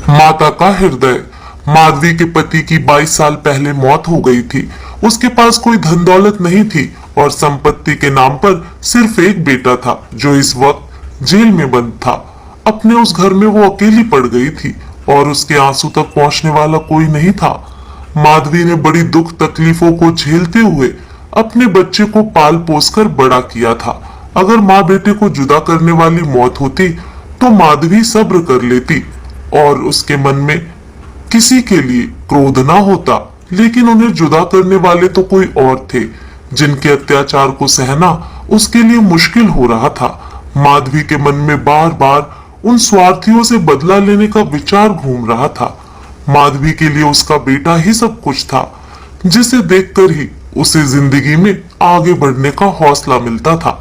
माता का हृदय। माधवी के पति की 22 साल पहले मौत हो गई थी। उसके पास कोई धन दौलत नहीं थी और संपत्ति के नाम पर सिर्फ एक बेटा था जो इस वक्त जेल में बंद था। अपने उस घर में वो अकेली पड़ गई थी और उसके आंसू तक पहुंचने वाला कोई नहीं था। माधवी ने बड़ी दुख तकलीफों को झेलते हुए अपने बच्चे को पाल पोस कर बड़ा किया था। अगर माँ बेटे को जुदा करने वाली मौत होती तो माधवी सब्र कर लेती और उसके मन में किसी के लिए क्रोध ना होता, लेकिन उन्हें जुदा करने वाले तो कोई और थे जिनके अत्याचार को सहना उसके लिए मुश्किल हो रहा था। माधवी के मन में बार बार उन स्वार्थियों से बदला लेने का विचार घूम रहा था। माधवी के लिए उसका बेटा ही सब कुछ था, जिसे देखकर ही उसे जिंदगी में आगे बढ़ने का हौसला मिलता था।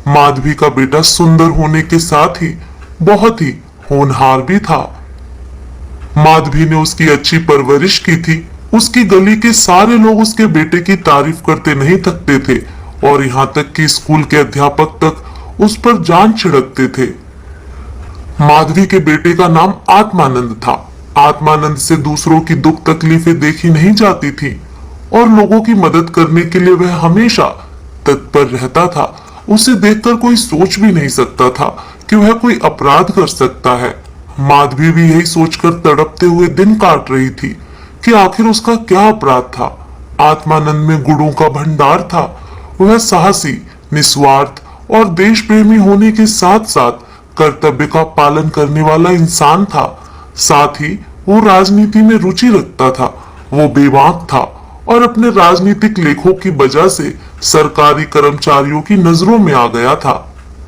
माधवी का बेटा सुंदर होने के साथ ही बहुत ही होनहार भी था। माधवी ने उसकी अच्छी परवरिश की थी। उसकी गली के सारे लोग उसके बेटे की तारीफ करते नहीं थकते थे और यहाँ तक कि स्कूल के अध्यापक तक उस पर जान छिड़कते थे। माधवी के बेटे का नाम आत्मानंद था। आत्मानंद से दूसरों की दुख तकलीफें देखी नहीं जाती थी और लोगों की मदद करने के लिए वह हमेशा तत्पर रहता था। उसे देखकर कोई सोच भी नहीं सकता था कि वह कोई अपराध कर सकता है। माधवी भी यही सोचकर तड़पते हुए दिन काट रही थी कि आखिर उसका क्या अपराध था। आत्मानंद में गुणों का भंडार था। वह साहसी, निस्वार्थ और देश प्रेमी होने के साथ साथ कर्तव्य का पालन करने वाला इंसान था। साथ ही वो राजनीति में रुचि रखता था। वो बेबाक था और अपने राजनीतिक लेखों की वजह से सरकारी कर्मचारियों की नजरों में आ गया था।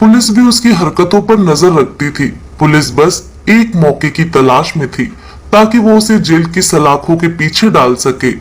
पुलिस भी उसकी हरकतों पर नजर रखती थी। पुलिस बस एक मौके की तलाश में थी ताकि वो उसे जेल की सलाखों के पीछे डाल सके।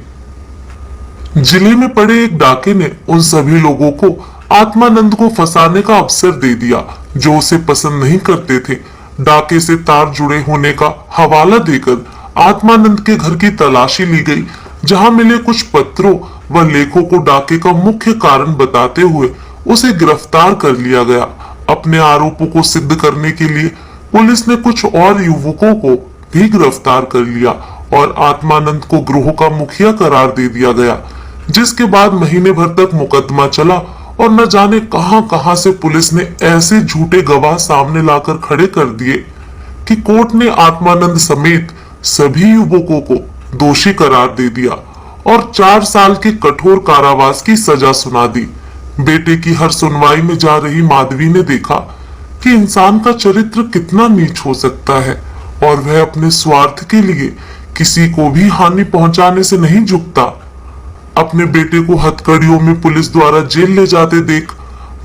जिले में पड़े एक डाके ने उन सभी लोगों को आत्मानंद को फंसाने का अवसर दे दिया जो उसे पसंद नहीं करते थे। डाके से तार जुड़े होने का हवाला देकर आत्मानंद के घर की तलाशी ली गई, जहां मिले कुछ पत्रों व लेखों को डाके का मुख्य कारण बताते हुए उसे गिरफ्तार कर लिया गया। अपने आरोपों को सिद्ध करने के लिए पुलिस ने कुछ और युवकों को भी गिरफ्तार कर लिया और आत्मानंद को गिरोह का मुखिया करार दे दिया गया, जिसके बाद महीने भर तक मुकदमा चला और न जाने कहां से पुलिस ने ऐसे झूठे गवाह सामने लाकर खड़े कर दिए कि कोर्ट ने आत्मानंद समेत सभी युवकों को दोषी करार दे दिया और 4 साल के कठोर कारावास की सजा सुना दी। बेटे की हर सुनवाई में जा रही माधवी ने देखा कि इंसान का चरित्र कितना नीच हो सकता है और वह अपने स्वार्थ के लिए किसी को भी हानि पहुंचाने से नहीं झुकता। अपने बेटे को हथकड़ियों में पुलिस द्वारा जेल ले जाते देख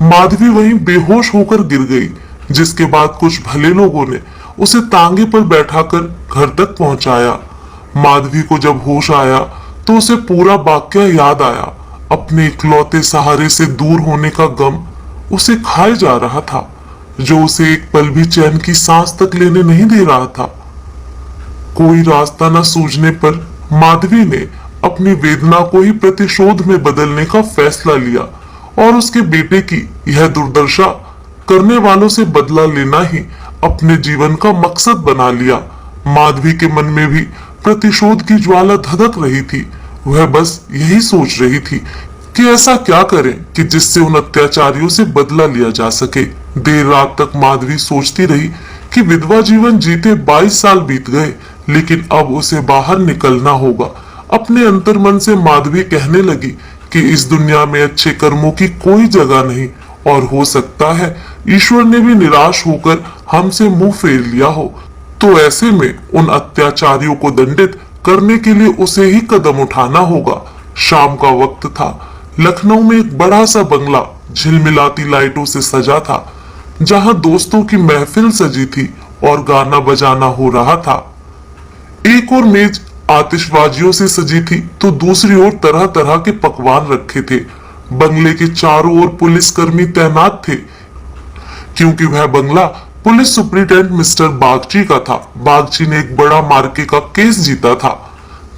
माधवी वहीं बेहोश होकर गिर गई, जिसके बाद कुछ भले लोगों ने उसे तांगे पर बैठाकर घर तक पहुंचाया। माधवी को जब होश आया तो उसे पूरा वाकया याद आया। अपने इकलौते सहारे से दूर होने का गम उसे खाए जा रहा था, जो उसे एक पल भी चैन की सांस तक लेने नहीं दे रहा था। कोई रास्ता न सूझने पर माधवी ने अपनी वेदना को ही प्रतिशोध में बदलने का फैसला लिया और उसके बेटे की यह दुर्दशा करने वालों से बदला लेना ही अपने जीवन का मकसद बना लिया। माधवी के मन में भी प्रतिशोध की ज्वाला धधक रही थी। वह बस यही सोच रही थी कि ऐसा क्या करें कि जिससे उन अत्याचारियों से बदला लिया जा सके। देर रात तक माधवी सोचती रही कि विधवा जीवन जीते 22 साल बीत गए, लेकिन अब उसे बाहर निकलना होगा। अपने अंतर्मन से माधवी कहने लगी कि इस दुनिया में अच्छे कर्मों की कोई जगह नहीं और हो सकता है ईश्वर ने भी निराश होकर हमसे मुंह फेर लिया हो, तो ऐसे में उन अत्याचारियों को दंडित करने के लिए उसे ही कदम उठाना होगा। शाम का वक्त था। लखनऊ में एक बड़ा सा बंगला झिलमिलाती लाइटों से सजा था, जहां दोस्तों की महफिल सजी थी और गाना बजाना हो रहा था। एक और मेज आतिशबाजियों से सजी थी तो दूसरी ओर तरह तरह के पकवान रखे थे। बंगले के चारों ओर पुलिसकर्मी तैनात थे, क्योंकि वह बंगला पुलिस सुप्रिंटेंडेंट मिस्टर बागची का था। बागची ने एक बड़ा मार्के का केस जीता था,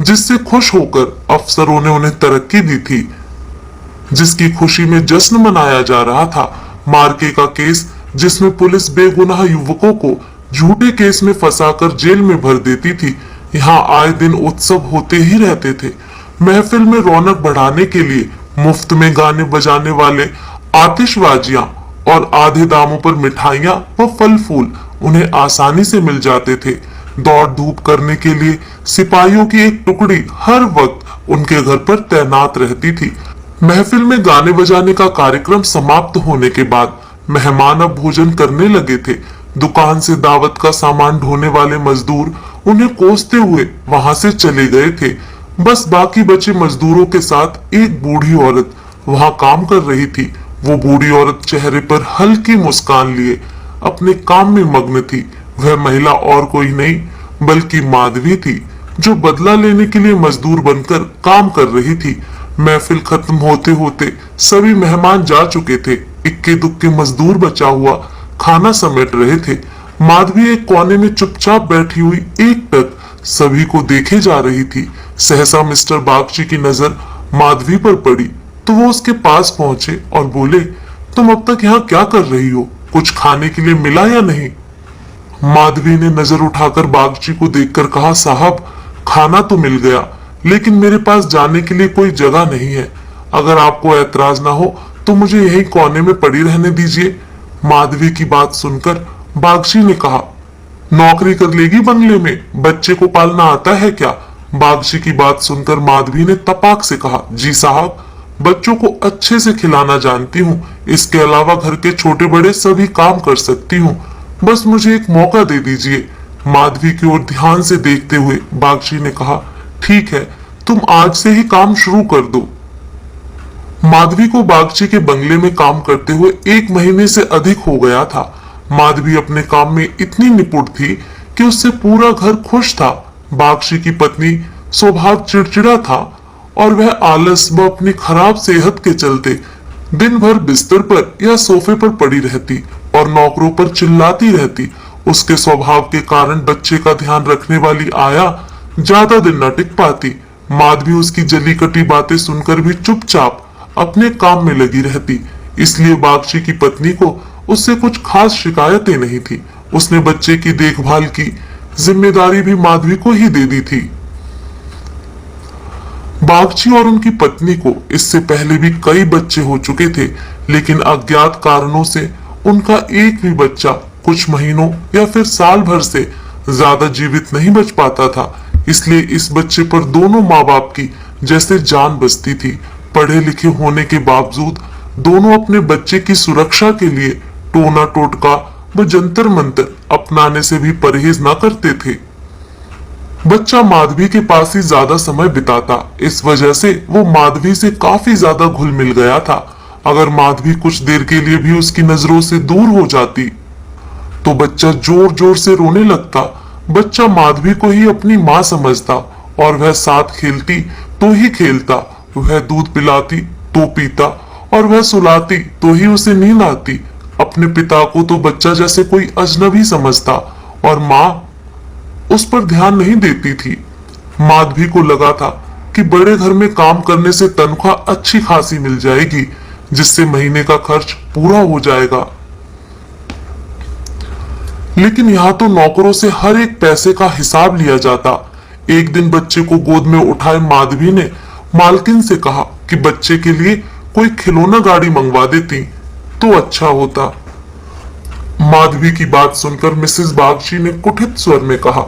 जिससे खुश होकर अफसरों ने उन्हें तरक्की दी थी, जिसकी खुशी में जश्न मनाया जा रहा था। मार्के का केस जिसमें पुलिस बेगुनाह युवकों को झूठे केस में फंसाकर जेल में भर देती थी। यहाँ आए दिन उत्सव होते ही रहते थे। महफिल में रौनक बढ़ाने के लिए मुफ्त में गाने बजाने वाले, आतिशबाजियां और आधे दामों पर मिठाइयां व फल फूल उन्हें आसानी से मिल जाते थे। दौड़ धूप करने के लिए सिपाहियों की एक टुकड़ी हर वक्त उनके घर पर तैनात रहती थी। महफिल में गाने बजाने का कार्यक्रम समाप्त होने के बाद मेहमान अब भोजन करने लगे थे। दुकान से दावत का सामान ढोने वाले मजदूर उन्हें कोसते हुए वहां से चले गए थे। बस बाकी बचे मजदूरों के साथ एक बूढ़ी औरत वहां काम कर रही थी। वो बूढ़ी औरत चेहरे पर हल्की मुस्कान लिए अपने काम में मग्न थी। वह महिला और कोई नहीं बल्कि माधवी थी, जो बदला लेने के लिए मजदूर बनकर काम कर रही थी। महफिल खत्म होते होते सभी मेहमान जा चुके थे। इक्के दुक्के मजदूर बचा हुआ खाना समेट रहे थे। माधवी एक कोने में चुपचाप बैठी हुई एकटक सभी को देखे जा रही थी। सहसा मिस्टर बागची की नजर माधवी पर पड़ी तो वो उसके पास पहुंचे और बोले, तुम अब तक यहाँ क्या कर रही हो? कुछ खाने के लिए मिला या नहीं? माधवी ने नजर उठाकर बागची को देखकर कहा, साहब खाना तो मिल गया, लेकिन मेरे पास जाने के लिए कोई जगह नहीं है। अगर आपको ऐतराज ना हो तो मुझे यही कोने में पड़ी रहने दीजिए। माधवी की बात सुनकर बागची ने कहा, नौकरी कर लेगी बंगले में, बच्चे को पालना आता है क्या? बागची की बात सुनकर माधवी ने तपाक से कहा, जी साहब, बच्चों को अच्छे से खिलाना जानती हूँ। इसके अलावा घर के छोटे बड़े सभी काम कर सकती हूँ। बस मुझे एक मौका दे दीजिए। माधवी की ओर ध्यान से देखते हुए बागची ने कहा, ठीक है, तुम आज से ही काम शुरू कर दो। माधवी को बागची के बंगले में काम करते हुए 1 महीने से अधिक हो गया था। माधवी अपने काम में इतनी निपुण थी कि उससे पूरा घर खुश था। बागची की पत्नी स्वभाव चिड़चिड़ा था और वह आलस व अपनी खराब सेहत के चलते दिन भर बिस्तर पर या सोफे पर पड़ी रहती और नौकरों पर चिल्लाती रहती। उसके स्वभाव के कारण बच्चे का ध्यान रखने वाली आया ज्यादा दिन न टिक पाती। माधवी उसकी जली कटी बातें सुनकर भी चुपचाप अपने काम में लगी रहती, इसलिए बागची की पत्नी को उससे कुछ खास शिकायतें नहीं थी। उसने बच्चे की देखभाल की जिम्मेदारी भी माधवी को ही दे दी थी। बागची और उनकी पत्नी को इससे पहले भी कई बच्चे हो चुके थे, लेकिन अज्ञात कारणों से उनका एक भी बच्चा कुछ महीनों या फिर साल भर से ज्यादा जीवित नहीं बच पाता था। इसलिए इस बच्चे पर दोनों माँ बाप की जैसे जान बसती थी। पढ़े लिखे होने के बावजूद दोनों अपने बच्चे की सुरक्षा के लिए टोना टोटका व जंतर मंतर अपनाने से भी परहेज न करते थे। बच्चा माधवी के पास ही ज्यादा समय बिताता, इस वजह से वो माधवी से काफी ज्यादा घुल मिल गया था। अगर माधवी कुछ देर के लिए भी उसकी नजरों से दूर हो जाती तो बच्चा जोर जोर से रोने लगता। बच्चा माधवी को ही अपनी माँ समझता और वह साथ खेलती तो ही खेलता, वह दूध पिलाती तो पीता और वह सुलाती तो ही उसे नींद आती। अपने पिता को तो बच्चा जैसे कोई अजनबी समझता और माँ उस पर ध्यान नहीं देती थी। माधवी को लगा था कि बड़े घर में काम करने से तनख्वाह अच्छी खासी मिल जाएगी, जिससे महीने का खर्च पूरा हो जाएगा। लेकिन यहाँ तो नौकरों से हर एक पैसे का हिसाब लिया जाता। एक दिन बच्चे को गोद में उठाए माधवी ने मालकिन से कहा कि बच्चे के लिए कोई खिलौना गाड़ी मंगवा देती तो अच्छा होता। माधवी की बात सुनकर मिसेस बागची ने कुटिल स्वर में कहा,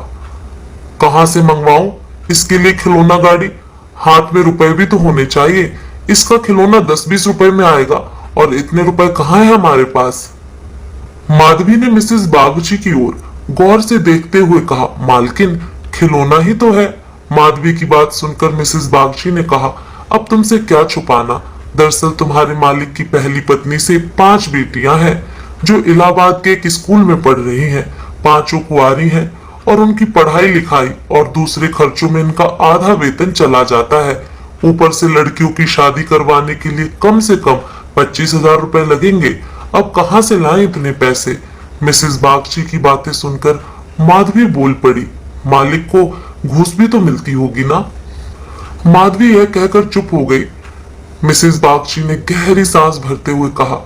कहां से मंगवाऊं इसके लिए खिलौना गाड़ी? हाथ में रुपए भी तो होने चाहिए। इसका खिलौना 10-20 रुपए में आएगा और इतने रुपए कहाँ है हमारे पास? माधवी ने मिसेस बागची की ओर गौर से देखते हुए कहा, मालकिन खिलौना ही तो है। माधवी की बात सुनकर मिसेस बागची ने कहा, अब तुमसे क्या छुपाना, दरअसल तुम्हारे मालिक की पहली पत्नी से 5 बेटियां हैं जो इलाहाबाद के एक स्कूल में पढ़ रही हैं। 5 कुंवारी हैं और उनकी पढ़ाई लिखाई और दूसरे खर्चों में इनका आधा वेतन चला जाता है। ऊपर से लड़कियों की शादी करवाने के लिए कम से कम 25,000 रुपए लगेंगे। अब कहां से लाएं इतने पैसे? मिसेस बागची की बातें सुनकर माधवी बोल पड़ी, मालिक को घूस भी तो मिलती होगी ना? माधवी यह कहकर चुप हो गई। मिसेस बागची ने गहरी सांस भरते हुए कहा,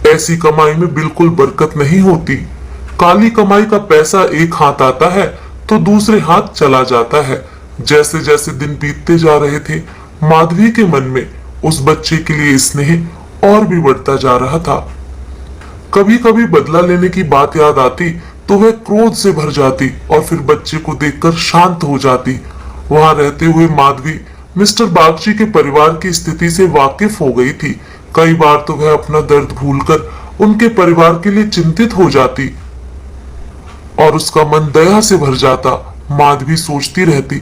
ऐसी कमाई में बिल्कुल बरकत नहीं होती। काली कमाई का पैसा एक हाथ आता है तो दूसरे हाथ चला जाता है। जैसे जैसे दिन बीतते जा रहे थे, माधवी के मन में उस बच्चे के लिए स्नेह और भी बढ़ता जा रहा था। कभी कभी बदला लेने की बात याद आती तो वह क्रोध से भर जाती और फिर बच्चे को देखकर शांत हो जाती। वहां रहते हुए माधवी मिस्टर बागची के परिवार की स्थिति से वाकिफ हो गई थी। कई बार तो वह अपना दर्द भूलकर उनके परिवार के लिए चिंतित हो जाती और उसका मन दया से भर जाता। माधवी सोचती रहती,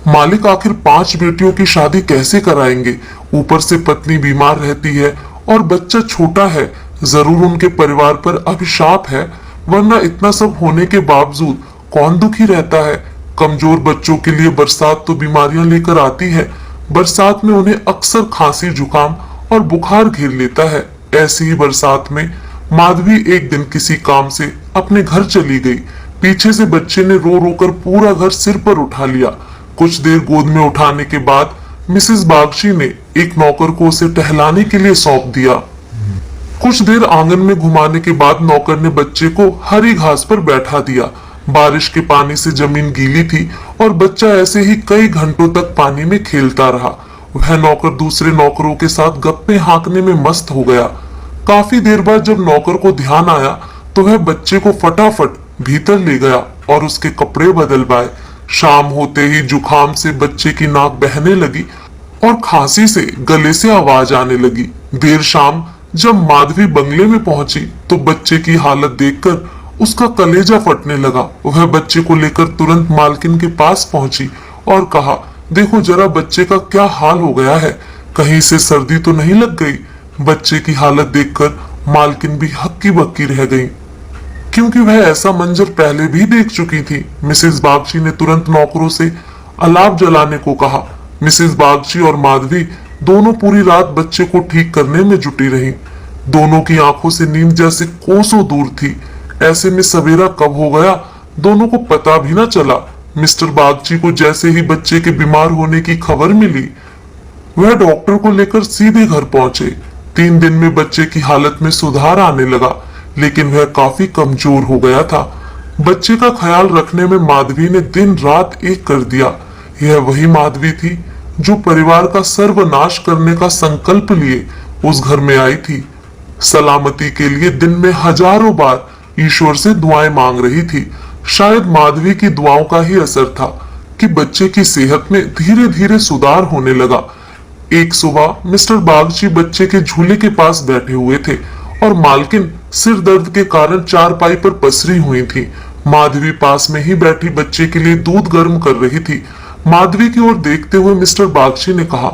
मालिक आखिर 5 बेटियों की शादी कैसे कराएंगे? ऊपर से पत्नी बीमार रहती है और बच्चा छोटा है। जरूर उनके परिवार पर अभिशाप है, वरना इतना सब होने के बावजूद कौन दुखी रहता है? कमजोर बच्चों के लिए बरसात तो बीमारियां लेकर आती है। बरसात में उन्हें अक्सर खांसी, जुकाम और बुखार घेर लेता है। ऐसी ही बरसात में माधवी एक दिन किसी काम से अपने घर चली गई। पीछे से बच्चे ने रो रो कर पूरा घर सिर पर उठा लिया। कुछ देर गोद में उठाने के बाद मिसेस बागची ने एक नौकर को उसे टहलाने के लिए सौंप दिया। कुछ देर आंगन में घुमाने के बाद नौकर ने बच्चे को हरी घास पर बैठा दिया। बारिश के पानी से जमीन गीली थी और बच्चा ऐसे ही कई घंटों तक पानी में खेलता रहा। वह नौकर दूसरे नौकरों के साथ गप्पे हाँकने में मस्त हो गया। काफी देर बाद जब नौकर को ध्यान आया तो वह बच्चे को फटाफट भीतर ले गया और उसके कपड़े बदलवाए। शाम होते ही जुकाम से बच्चे की नाक बहने लगी और खांसी से गले से आवाज आने लगी। देर शाम जब माधवी बंगले में पहुंची तो बच्चे की हालत देखकर उसका कलेजा फटने लगा। वह बच्चे को लेकर तुरंत मालकिन के पास पहुंची और कहा, देखो जरा बच्चे का क्या हाल हो गया है, कहीं से सर्दी तो नहीं लग गई? बच्चे की हालत देखकर मालकिन भी हक्की बक्की रह गई, क्योंकि वह ऐसा मंजर पहले भी देख चुकी थी। मिसेस बागची ने तुरंत नौकरों से अलाव जलाने को कहा। मिसेस बागची और माधवी दोनों पूरी रात बच्चे को ठीक करने में जुटी रहीं। दोनों की आंखों से नींद जैसे कोसों दूर थी। ऐसे में सवेरा कब हो गया दोनों को पता भी न चला। मिस्टर बागची को जैसे ही बच्चे के बीमार होने की खबर मिली, वह डॉक्टर को लेकर सीधे घर पहुंचे। 3 दिन में बच्चे की हालत में सुधार आने लगा, लेकिन वह काफी कमजोर हो गया था। बच्चे का ख्याल रखने में माधवी ने दिन रात एक कर दिया। यह वही माधवी थी जो परिवार का सर्वनाश करने का संकल्प लिए उस घर में आई थी। सलामती के लिए दिन में हजारों बार ईश्वर से दुआएं मांग रही थी। शायद माधवी की दुआओं का ही असर था कि बच्चे की सेहत में धीरे धीरे सुधार होने लगा। एक सुबह मिस्टर बागची बच्चे के झूले के पास बैठे हुए थे और मालकिन सिर दर्द के कारण चारपाई पर पसरी हुई थी। माधवी पास में ही बैठी बच्चे के लिए दूध गर्म कर रही थी। माधवी की ओर देखते हुए मिस्टर बागची ने कहा,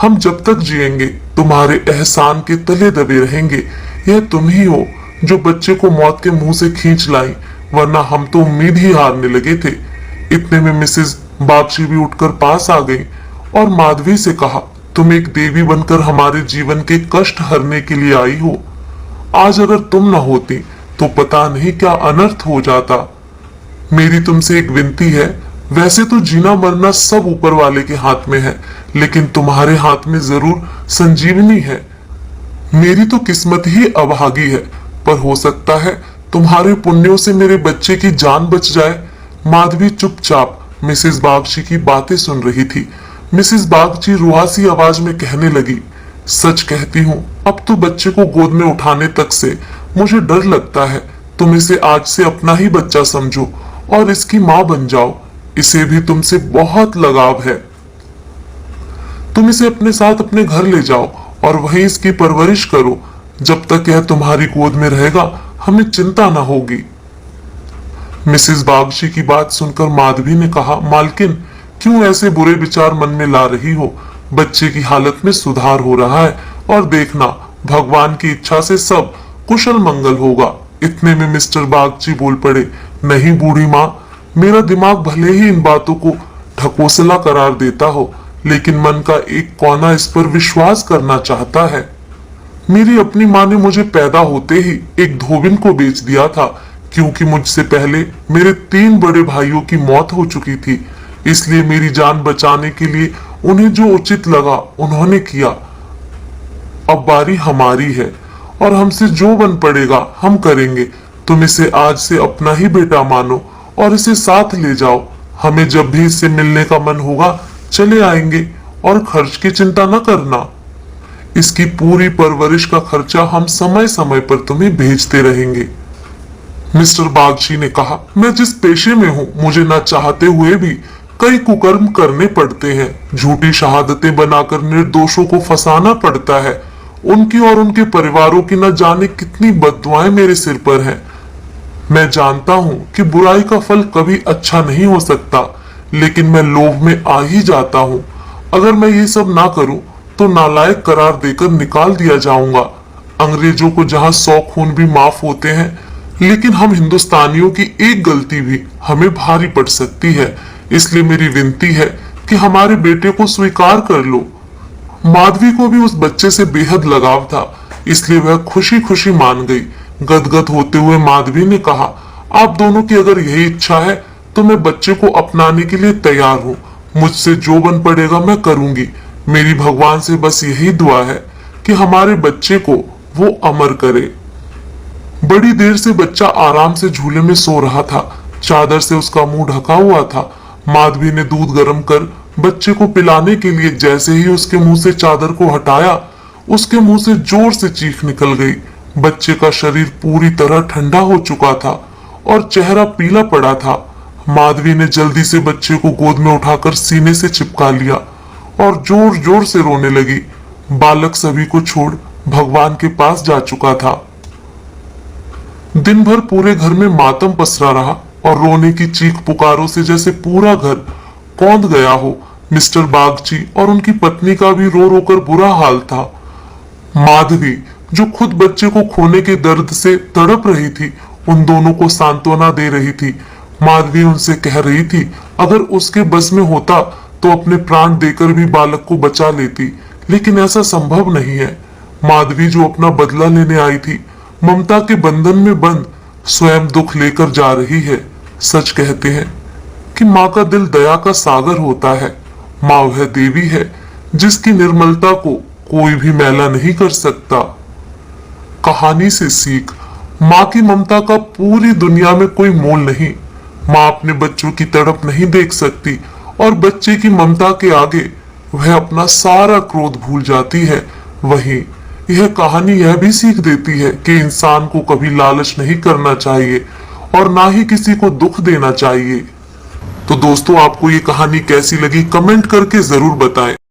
हम जब तक जिएंगे तुम्हारे एहसान के तले दबे रहेंगे। यह तुम ही हो जो बच्चे को मौत के मुंह से खींच लाई, वरना हम तो उम्मीद ही हारने लगे थे। इतने में मिसेस बागची भी उठकर पास आ गई और माधवी से कहा, तुम एक देवी बनकर हमारे जीवन के कष्ट हरने के लिए आई हो। आज अगर तुम न होती तो पता नहीं क्या अनर्थ हो जाता। मेरी तुमसे एक विनती है, वैसे तो जीना मरना सब ऊपर वाले के हाथ में है, लेकिन तुम्हारे हाथ में जरूर संजीवनी है। मेरी तो किस्मत ही अभागी है, पर हो सकता है तुम्हारे पुण्यों से मेरे बच्चे की जान बच जाए। माधवी चुपचाप मिसेस बागची की बातें सुन रही थी। मिसेस बागची रुआसी आवाज में कहने लगी, सच कहती हूँ, अब तो बच्चे को गोद में उठाने तक से मुझे डर लगता है। तुम इसे आज से अपना ही बच्चा समझो और इसकी माँ बन जाओ। इसे भी तुमसे बहुत लगाव है। तुम इसे अपने साथ अपने घर ले जाओ और वहीं इसकी परवरिश करो। जब तक यह तुम्हारी गोद में रहेगा हमें चिंता न होगी। मिसेस बागची की बात सुनकर माधवी ने कहा, मालकिन क्यों ऐसे बुरे विचार मन में ला रही हो? बच्चे की हालत में सुधार हो रहा है और देखना भगवान की इच्छा से सब कुशल मंगल होगा। इतने में मिस्टर बागची बोल पड़े, नहीं बूढ़ी माँ, मेरा दिमाग भले ही इन बातों को ढकोसला करार देता हो, लेकिन मन का एक कोना इस पर विश्वास करना चाहता है। मेरी अपनी माँ ने मुझे पैदा होते ही एक धोबिन को बेच दिया था, क्योंकि मुझसे पहले मेरे 3 बड़े भाइयों की मौत हो चुकी थी। इसलिए मेरी जान बचाने के लिए उन्हें जो उचित लगा उन्होंने किया। अब बारी हमारी है और हमसे जो बन पड़ेगा हम करेंगे। तुम इसे आज से अपना ही बेटा मानो और इसे साथ ले जाओ। हमें जब भी इससे मिलने का मन होगा चले आएंगे और खर्च की चिंता न करना। इसकी पूरी परवरिश का खर्चा हम समय समय पर तुम्हें भेजते रहेंगे। मिस्टर बागची ने कहा, मैं जिस पेशे में हूँ मुझे न चाहते हुए भी कई कुकर्म करने पड़ते हैं। झूठी शहादतें बनाकर निर्दोषों को फंसाना पड़ता है। उनकी और उनके परिवारों की न जाने कितनी बद्दुआएं मेरे सिर पर हैं। मैं जानता हूं कि बुराई का फल कभी अच्छा नहीं हो सकता, लेकिन मैं लोभ में आ ही जाता हूं। अगर मैं ये सब ना करूं तो नालायक करार देकर निकाल दिया जाऊंगा। अंग्रेजों को जहां 100 खून भी माफ होते हैं, लेकिन हम हिंदुस्तानियों की एक गलती भी हमें भारी पड़ सकती है। इसलिए मेरी विनती है कि हमारे बेटे को स्वीकार कर लो। माधवी को भी उस बच्चे से बेहद लगाव था, इसलिए वह खुशी खुशी मान गई। गदगद होते हुए माधवी ने कहा, आप दोनों की अगर यही इच्छा है तो मैं बच्चे को अपनाने के लिए तैयार हूँ। मुझसे जो बन पड़ेगा मैं करूंगी। मेरी भगवान से बस यही दुआ है कि हमारे बच्चे को वो अमर करे। बड़ी देर से बच्चा आराम से झूले में सो रहा था। चादर से उसका मुंह ढका हुआ था। माधवी ने दूध गर्म कर बच्चे को पिलाने के लिए जैसे ही उसके मुंह से चादर को हटाया, उसके मुंह से जोर से चीख निकल गई। बच्चे का शरीर पूरी तरह ठंडा हो चुका था और चेहरा पीला पड़ा था। माधवी ने जल्दी से बच्चे को गोद में उठाकर सीने से चिपका लिया और जोर जोर से रोने लगी। बालक सभी को छोड़ भगवान के पास जा चुका था। दिन भर पूरे घर में मातम पसरा रहा और रोने की चीख पुकारों से जैसे पूरा घर कौंध गया हो। मिस्टर बागची और उनकी पत्नी का भी रो रो कर बुरा हाल था। माधवी, जो खुद बच्चे को खोने के दर्द से तड़प रही थी, उन दोनों को सांत्वना दे रही थी। माधवी उनसे कह रही थी, अगर उसके बस में होता तो अपने प्राण देकर भी बालक को बचा लेती, लेकिन ऐसा संभव नहीं है। माधवी जो अपना बदला लेने आई थी, ममता के बंधन में बंद स्वयं दुख लेकर जा रही है। सच कहते हैं कि माँ का दिल दया का सागर होता है। माँ वह देवी है जिसकी निर्मलता को कोई भी मैला नहीं कर सकता। कहानी से सीख, माँ की ममता का पूरी दुनिया में कोई मोल नहीं। माँ अपने बच्चों की तड़प नहीं देख सकती और बच्चे की ममता के आगे वह अपना सारा क्रोध भूल जाती है। वहीं यह कहानी यह भी सीख देती है कि इंसान को कभी लालच नहीं करना चाहिए और ना ही किसी को दुख देना चाहिए। तो दोस्तों, आपको ये कहानी कैसी लगी कमेंट करके जरूर बताएं।